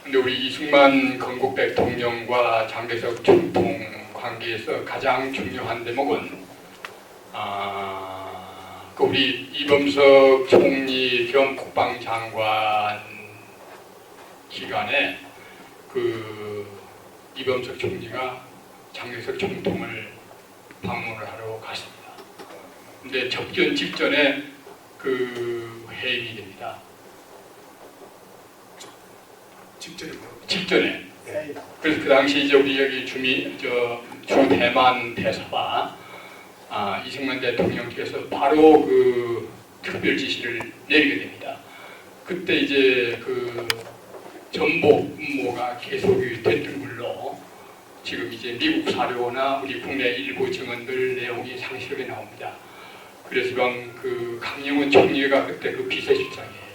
근데 우리 이승만 건국 대통령과 장개석 총통 관계에서 가장 중요한 대목은 그 우리 이범석 총리 겸 국방장관 기간에 그 이범석 총리가 장개석 총통을 방문을 하러 갔습니다. 근데 접견 직전에 그 해임이 됩니다. 직전에. 네. 그래서 그 당시 이제 우리 여기 주 대만 대사가 이승만 대통령께서 바로 그 특별 지시를 내리게 됩니다. 그때 이제 그 전복 음모가 계속이 됐던 걸로 지금 이제 미국 사료나 우리 국내 일부 증언들 내용이 상세하게 나옵니다. 그래서 그 강영원 총리가 그때 그 비서실장이에요.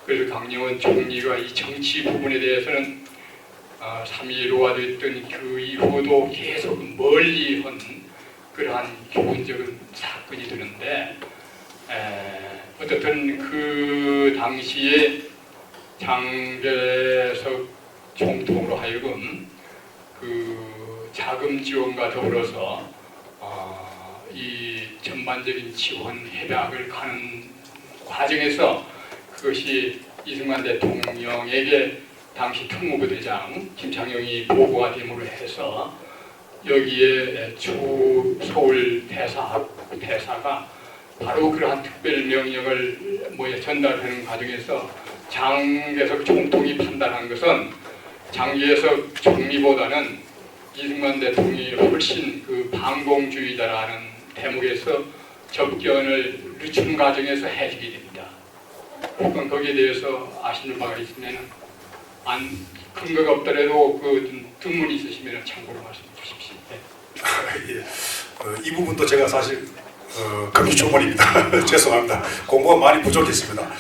그래서 강영원 총리가 이 정치 부분에 대해서는 3.15가 됐던 그 이후도 계속 멀리 한 그러한 기본적인 사건이 되는데 어떻든 그 당시에 장개석 총통으로 하여금 그 자금 지원과 더불어서 이 전반적인 지원 협약을 가는 과정에서 그것이 이승만 대통령에게 당시 특무부대장 김창룡이 보고가 됨으로 해서 여기에 주 서울 대사가 바로 그러한 특별 명령을 전달하는 과정에서 장개석 총통이 판단한 것은 장개석 총리보다는 이승만 대통령이 훨씬 그 반공주의자라는 대목에서 접견을 늦춘 과정에서 해주게 됩니다. 그러니까 거기에 대해서 아시는 바가 있으면 근거가 없더라도 그 등문이 있으시면 참고로 말씀해 주십시오. 네. 예. 이 부분도 제가 사실 금기초문입니다. 죄송합니다. 공부가 많이 부족했습니다.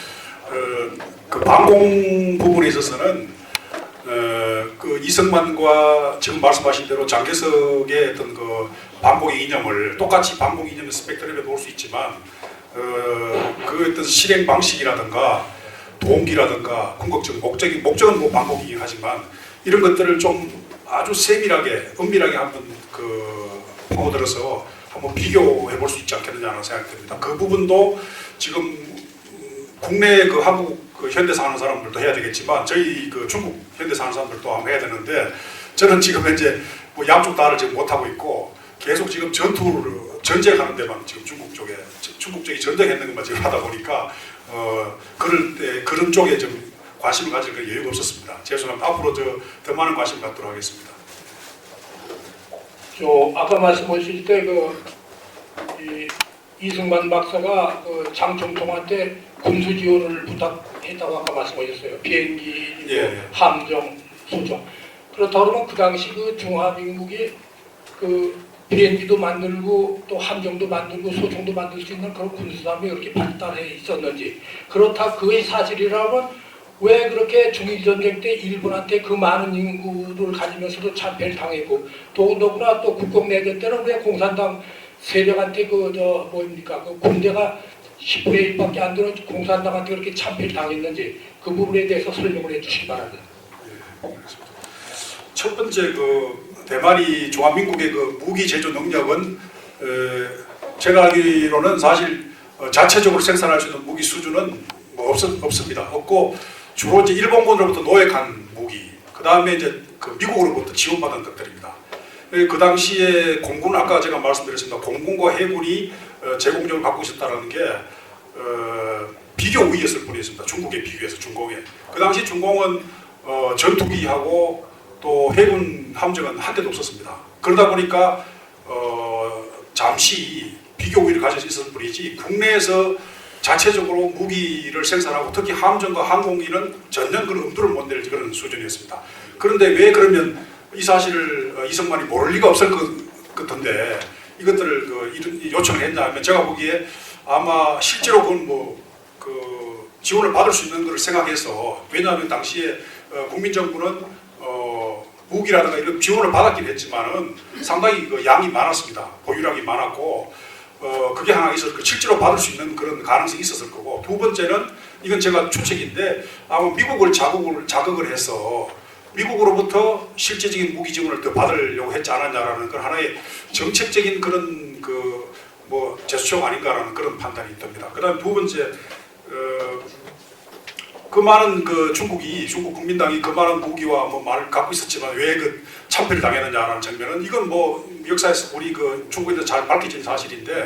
그 방공 부분에 있어서는 그 이승만과 지금 말씀하신 대로 장개석의 어떤 그 반공의 이념을 똑같이 반공 이념의 스펙트럼에 놓을 수 있지만 그 어떤 실행 방식이라든가 동기라든가 궁극적 목적은 뭐 반복이긴 하지만 이런 것들을 좀 아주 세밀하게 은밀하게 한번 파고들어서 한번 비교해 볼 수 있지 않겠느냐는 생각이 듭니다. 그 부분도 지금 국내 그 한국 그 현대 사는 사람들도 해야 되겠지만 저희 그 중국 현대 사는 사람들도 한번 해야 되는데 저는 지금 현재 뭐 양쪽 다를 지금 못 하고 있고 계속 지금 전쟁하는 데만 지금 중국 쪽이 전쟁했는 것만 지금 하다 보니까 그럴 때 그런 쪽에 좀 관심을 가질 그 여유가 없었습니다. 죄송합니다. 앞으로 더 많은 관심을 갖도록 하겠습니다. 아까 말씀하실 때 이승만 박사가 장 총통한테 군수 지원을 부탁했다고 아까 말씀하셨어요. 비행기, 함정, 소총. 그렇다 그러면 그 당시 그 중화민국이 그 비행기도 만들고 또 함정도 만들고 소총도 만들 수 있는 그런 군수함이 그렇게 발달해 있었는지, 그렇다 그의 사실이라면 왜 그렇게 중일전쟁 때 일본한테 그 많은 인구를 가지면서도 참패를 당했고 더군다나 또 국共내전 때는 왜 공산당 세력한테 그 군대가 10분의 1밖에 안 되는 공산당한테 그렇게 참패를 당했는지 그 부분에 대해서 설명을 해주시기 바랍니다. 첫 번째 그 대만이 중화민국의 그 무기 제조 능력은 제가 알기로는 사실 자체적으로 생산할 수 있는 무기 수준은 뭐 없습니다. 없고 주로 이제 일본군으로부터 노획한 무기, 그 다음에 이제 그 미국으로부터 지원받은 것들입니다. 그 당시에 공군은 아까 제가 말씀드렸습니다. 공군과 해군이 제공력을 갖고 있었다는 게 비교 우위였을 뿐이었습니다. 중국에 비교해서 중공에. 그 당시 중공은 전투기하고 또 해군 함정은 한 대도 없었습니다. 그러다 보니까 잠시 비교 우위를 가질 수 있었을 뿐이지 국내에서 자체적으로 무기를 생산하고 특히 함정과 항공기는 전혀 그런 엄두를 못 낼 그런 수준이었습니다. 그런데 왜 그러면 이 사실을 이승만이 모를 리가 없을 것 같은데 이것들을 요청을 했냐 하면 제가 보기에 아마 실제로 그건 지원을 받을 수 있는 것을 생각해서, 왜냐하면 당시에 국민정부는 무기라든가 이런 지원을 받았긴 했지만은 상당히 그 양이 많았습니다. 보유량이 많았고 그게 하나 있었고 실제로 받을 수 있는 그런 가능성이 있었을 거고, 두 번째는 이건 제가 추측인데 아마 미국을 자극을 해서 미국으로부터 실제적인 무기 지원을 더 받으려고 했지 않았냐라는 건 하나의 정책적인 그런 그 뭐 제스처가 아닌가라는 그런 판단이 듭니다. 그다음 두 번째 그 많은 그 중국 국민당이 그 많은 무기와 뭐 말을 갖고 있었지만 왜 그 참패를 당했느냐라는 장면은 이건 뭐 역사에서 우리 그 중국에서 잘 밝혀진 사실인데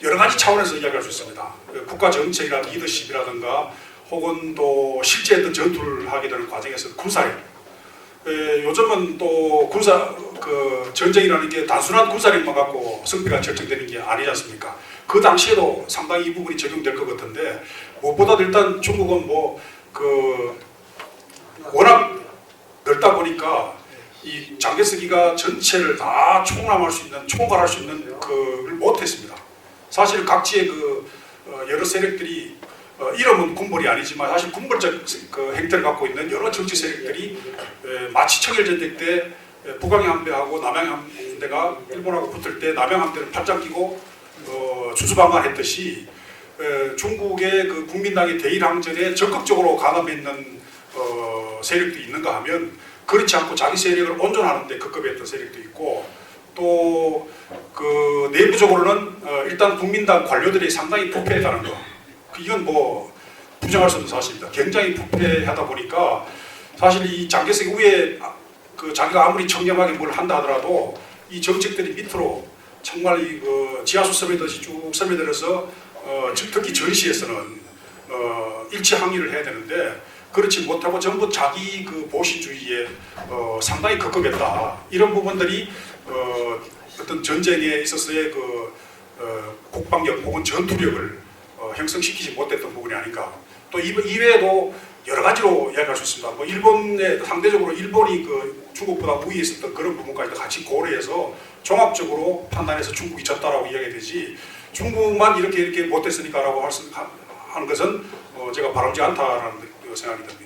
여러 가지 차원에서 이야기할 수 있습니다. 국가 정책이나 리더십이라든가 혹은 또 실제 어떤 전투를 하게 되는 과정에서 군사력. 요즘은 또 전쟁이라는 게 단순한 군사력만 갖고 승패가 결정되는 게 아니지 않습니까? 그 당시에도 상당히 이 부분이 적용될 것 같은데 무엇보다 일단 중국은 워낙 넓다 보니까 이 장개석이가 전체를 다 총괄할 수 있는 그를 못했습니다. 사실 각지의 여러 세력들이 이름은 군벌이 아니지만 사실 군벌적 그 행태를 갖고 있는 여러 정치 세력들이 마치 청일전쟁 때 북왕의 함대하고 남양의 함대가 일본하고 붙을 때 남양 함대를 팔짱 끼고 수수방관했듯이 중국의 그 국민당의 대일항전에 적극적으로 가담했는 세력도 있는가 하면 그렇지 않고 자기 세력을 온전하는 데 급급했던 세력도 있고 또 그 내부적으로는 일단 국민당 관료들이 상당히 부패했다는 거 이건 뭐 부정할 수 없는 사실입니다. 굉장히 부패하다 보니까 사실 이 장개석이 위에 그 자기가 아무리 청렴하게 뭘 한다 하더라도 이 정책들이 밑으로 정말 이 지하수 스며듯이 쭉 스며들어서 특히 전시에서는 일치 항의를 해야 되는데 그렇지 못하고 전부 자기 그 보시주의에 상당히 급급했다. 이런 부분들이 어떤 전쟁에 있어서의 국방력 혹은 전투력을 형성시키지 못했던 부분이 아닌가. 또 이외에도 여러 가지로 이야기할 수 있습니다. 뭐 일본에 상대적으로 일본이 중국보다 우위에 있었던 그런 부분까지도 같이 고려해서 종합적으로 판단해서 중국이 졌다라고 이야기되지 중국만 이렇게 못했으니까라고 하는 것은 제가 바람직지 않다라는 생각이 듭니다.